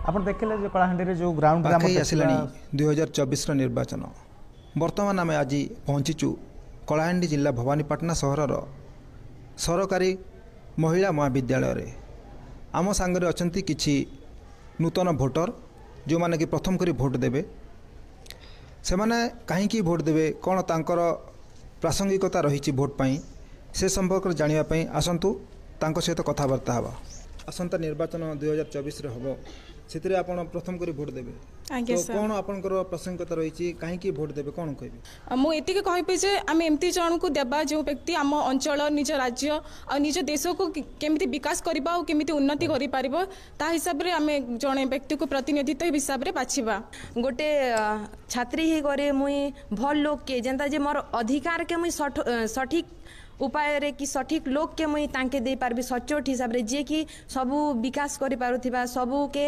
ଆପଣ ଦେଖିଲେ ଯେ କଳାହାଣ୍ଡିରେ ଯେଉଁ ଗ୍ରାଉଣ୍ଡରେ ଆମର ଆସିଲାଣି 2024 ନିର୍ବାଚନ। ବର୍ତ୍ତମାନ ଆମେ ଆଜି ପହଞ୍ଚିଛୁ କଳାହାଣ୍ଡି ଜିଲ୍ଲା ଭବାନୀପାଟଣା ସହରର ସରକାରୀ ମହିଳା ମହାବିଦ୍ୟାଳୟରେ। ଆମ ସାଙ୍ଗରେ ଅଛନ୍ତି କିଛି ନୂତନ ଭୋଟର ଯେଉଁମାନେ କି ପ୍ରଥମ କରି ଭୋଟ ଦେବେ। ସେମାନେ କାହିଁକି ଭୋଟ ଦେବେ, କ'ଣ ତାଙ୍କର ପ୍ରାସଙ୍ଗିକତା ରହିଛି ଭୋଟ ପାଇଁ, ସେ ସମ୍ପର୍କରେ ଜାଣିବା ପାଇଁ ଆସନ୍ତୁ ତାଙ୍କ ସହିତ କଥାବାର୍ତ୍ତା ହେବା। ଆସନ୍ତା ନିର୍ବାଚନ 2024ରେ ହେବ, ସେଥିରେ ଆପଣ ପ୍ରଥମ କରି ଭୋଟ ଦେବେ। କ'ଣ ଆପଣଙ୍କର ପ୍ରାସଙ୍ଗିକତା ରହିଛି, କାହିଁକି ଭୋଟ ଦେବେ, କ'ଣ କହିବେ? ମୁଁ ଏତିକି କହିବି ଯେ ଆମେ ଏମିତି ଜଣକୁ ଦେବା ଯେଉଁ ବ୍ୟକ୍ତି ଆମ ଅଞ୍ଚଳ, ନିଜ ରାଜ୍ୟ ଆଉ ନିଜ ଦେଶକୁ କେମିତି ବିକାଶ କରିବା ଆଉ କେମିତି ଉନ୍ନତି କରିପାରିବ, ତା ହିସାବରେ ଆମେ ଜଣେ ବ୍ୟକ୍ତିକୁ ପ୍ରତିନିଧିତ୍ୱ ହିସାବରେ ବାଛିବା। ଗୋଟେ ଛାତ୍ରୀ ହେଇକରି ମୁଇଁ ଭଲ ଲୋକକେ ଯେନ୍ତା ଯେ ମୋର ଅଧିକାରକେ ମୁଇଁ ସଠିକ୍ ଉପାୟରେ କି ସଠିକ୍ ଲୋकके मुई तांके दे पारबी सचोट हिसाब रे जे कि सबू विकास करि पारुथिबा, सबूके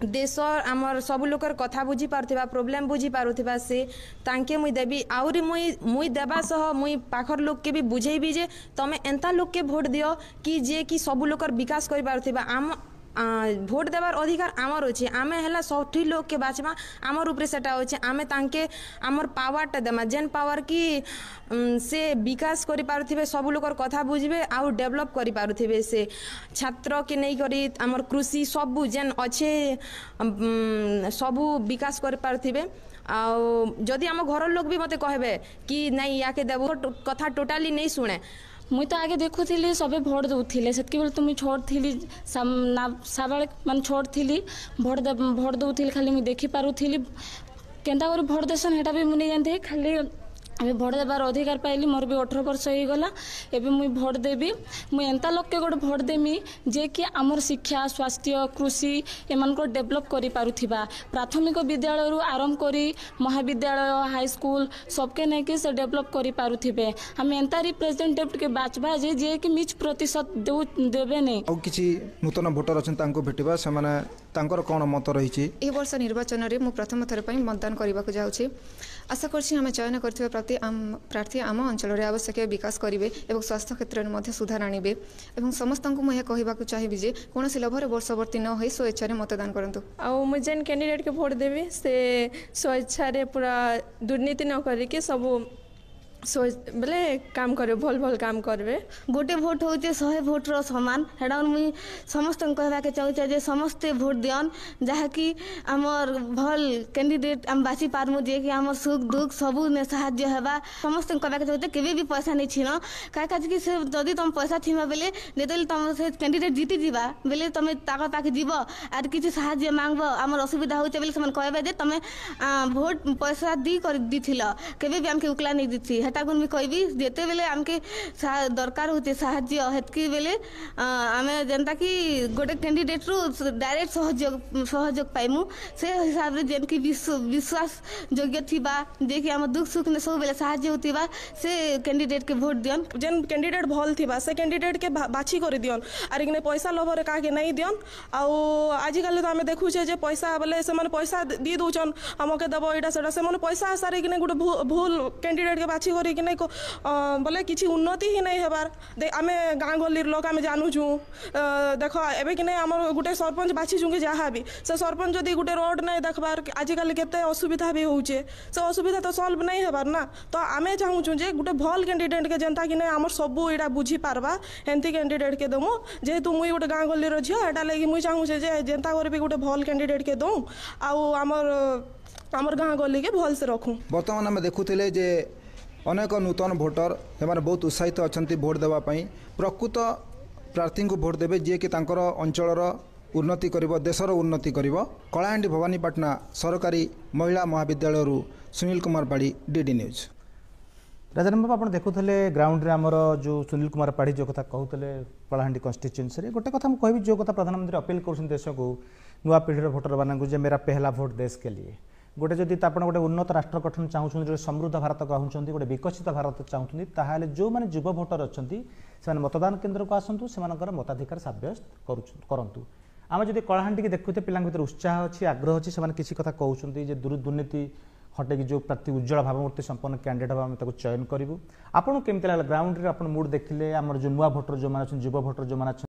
देश आमर सब लोकर कथा बुझी पारुथिबा, प्रॉब्लम बुझी पारुथिबा, से तांके मुई देबी। आउरी मुई देबा सह मुई पाखर लोक के भी बुझेबी जे तमे एंता लोक के भोट दियो कि जे कि सब लोकर विकास करि पारुथिबा। आम भोट देवार अधिकार आमर अच्छे, आमे है सठी लोक के बाछमा आमर ऊपर सेटा अच्छे। आमे तांके आमर पावरटा देमा जेन पावर कि से विकास करि पारुथिबे, सब लोकर कथा बुझबे आउ डेवलप करि पारुथिबे। से छात्र के नहीं करी आमर कृषि सबू जेन अच्छे सबू विकास करि पारुथिबे। जदि आम घर लोक भी मते कहबे कि नहीं याके देबो कथा टोटाली नहीं सुने। मुई तो आगे देखुली सबे भोट दौले से तो मुझे छोट थी साबाल मान छोट थी भोट दौली खाली मुझे देखी पारुली केन्ता कर भोट देसन हेटा भी मुझे जानते खाली अभी भोट देवार अधिकार पाइली। मोर भी 18 वर्ष हो गला, एवं मुई भोट देवी। मुई एंता लोक के गोटे भोट देमी जे कि आमर शिक्षा, स्वास्थ्य, कृषि एमान को डेवलप करि पारुथिबा। प्राथमिक विद्यालय आरंभ करी महाविद्यालय, हाई स्कूल सबके नहीं कि से डेवलप करि पारुथिबे। हम एंता रिप्रेजेंटेटिव के बाचबा जे कि 20% देबे नहीं। और किछि नूतन भोटर अछन तांको भेटिबा, सेमाने तांकर कोन मत रहिछि। ए वर्ष निर्वाचन रे मु प्रथम थर पई मतदान करबा को जाउछि। आशा करछि हम चयन करथिबा प्रार्थी आम अंचल रे आवश्यक विकास करिवे एवं स्वास्थ्य क्षेत्र में मध्य सुधार आनिबे। एवं समस्त को मुझे कहबाक चाहिए जे कौन लोभर वर्षवर्ती न हो स्वेच्छा मतदान करंतु। आउ मु जेन कैंडिडेट के भोट देवी से स्वेच्छा रे पूरा दुर्नीति न करिके सब बोले काम करे, भल भल काम करबे। गोटे भोट होचे 100 भोटर समान। हेडा मुई समस्त कहबाके चाहूचे जे समस्ते भोट दियन जहा कि हमर भल कैंडिडेट हम बासी पारमु जे कि हमर सुख दुख सबू ने सहाय्य हेबा। समस्त कहबाके चाहूचे केबे भी पैसा नहीं छिनो काहे काज कि से जदी तुम पैसा थिमा बेले नेतल तुम से कैंडिडेट जीती जीवा बेले तमे ताका पाके जीवो आर किछि सहाय्य मांगबो। हमर असुविधा होचे बेले समन कहबे जे तमे भोट पैसा दी कर दिथिलो, केबे भी हमके उकला नहीं दिथि। हेटाकुन भी कहबी जेते बेले हमके दरकार होते साहाय्य हेतकी बेले आमे जनता कि गोटे कैंडिडेट रु डायरेक्ट सहयोग पाइमु। से हिसाब रे जेन कि विश्वास योग्य थिबा जे कि हम दुख सुख ने सब बेले सहाय्य होतिबा से कैंडिडेट के भोट दियन। जेन कैंडिडेट भल थिबा से कैंडिडेट के बाछी कर दियन, आर कि पैसा लोभ रे काके नहीं दियन। आउ आजिकल तो आमे देखुछे जे पैसा बेले से माने पैसा दी दोचन हमके दबो एटा सेटा, से माने पैसा आसारे कि गोटे भूल कैंडिडेट के बाछी करी कि बोले किसी उन्नति ही नहीं हेबार। आमे गाँ गलिर लोक आमे जानूचु देख एबे कि नहीं आम गोटे सरपंच बाछीचु कि जहाँ भी से सरपंच जदि गोटे रोड नहीं देखबार आजिकल केते असुविधा भी होचे, से असुविधा तो सॉल्व नहीं हेबार ना। तो आमे चाहूचु जे गोटे भल कैंडिडेट के जनता कि नहीं आमर सबू एटा बुझी पारबा हेंती कैंडिडेट के दमु। जेहेतु मुई गोटे गाँ गलिर झियो एटा लगी मुई चाहूचे जे जनता कर भी गोटे भल कैंडिडेट के दऊँ आउ आमर गाँ गली के भल से रखूँ। वर्तमान आम देखुले जे अनेक नूतन भोटर एमाने बहुत उत्साहित अच्छा भोट देवाई। प्रकृत प्रार्थी को भोट देवे जी कि तांकर अंचलर उन्नति करिवो, देशर उन्नति करिवो। कलाहांडी भवानीपाटना सरकारी महिला महाविद्यालय सुनील कुमार पाड़ी, डीडी न्यूज। राजन बाबू आप देखुले ग्राउंड रे आमर जो सुनील कुमार पाढ़ी जो कथा कहते कलाहांडी कन्स्टिट्यूएंसी गोटे कथा मुझे जो कथा प्रधानमंत्री अपील कर देश को नुआ पीढ़ी भोटर मानू जे मेरा पहला वोट देश के लिए गोटे जदि आप गोटे उन्नत राष्ट्र गठन चाहूँ, जो समृद्ध भारत कहते गोटे विकसित भारत चाहूँ, ताहले जो मैंने युवा भोटर अच्छा से मतदान केन्द्र को आसतु से मताधिकार सब्यस्त करूँ। आम जब कलाहांडी की देखुते पिला भर उत्साह अच्छी आग्रह अच्छी से किसी कथा कहते हैं दुर्नीति हटेकी जो प्रार्थी उज्जवल भावमूर्ति संपन्न कैंडिडेट भाव आम चयन करूँ। आपको केमती लगे ग्राउंड रे आप मूड देखिले आम जो नुआ भोटर जो युवा भोटर जो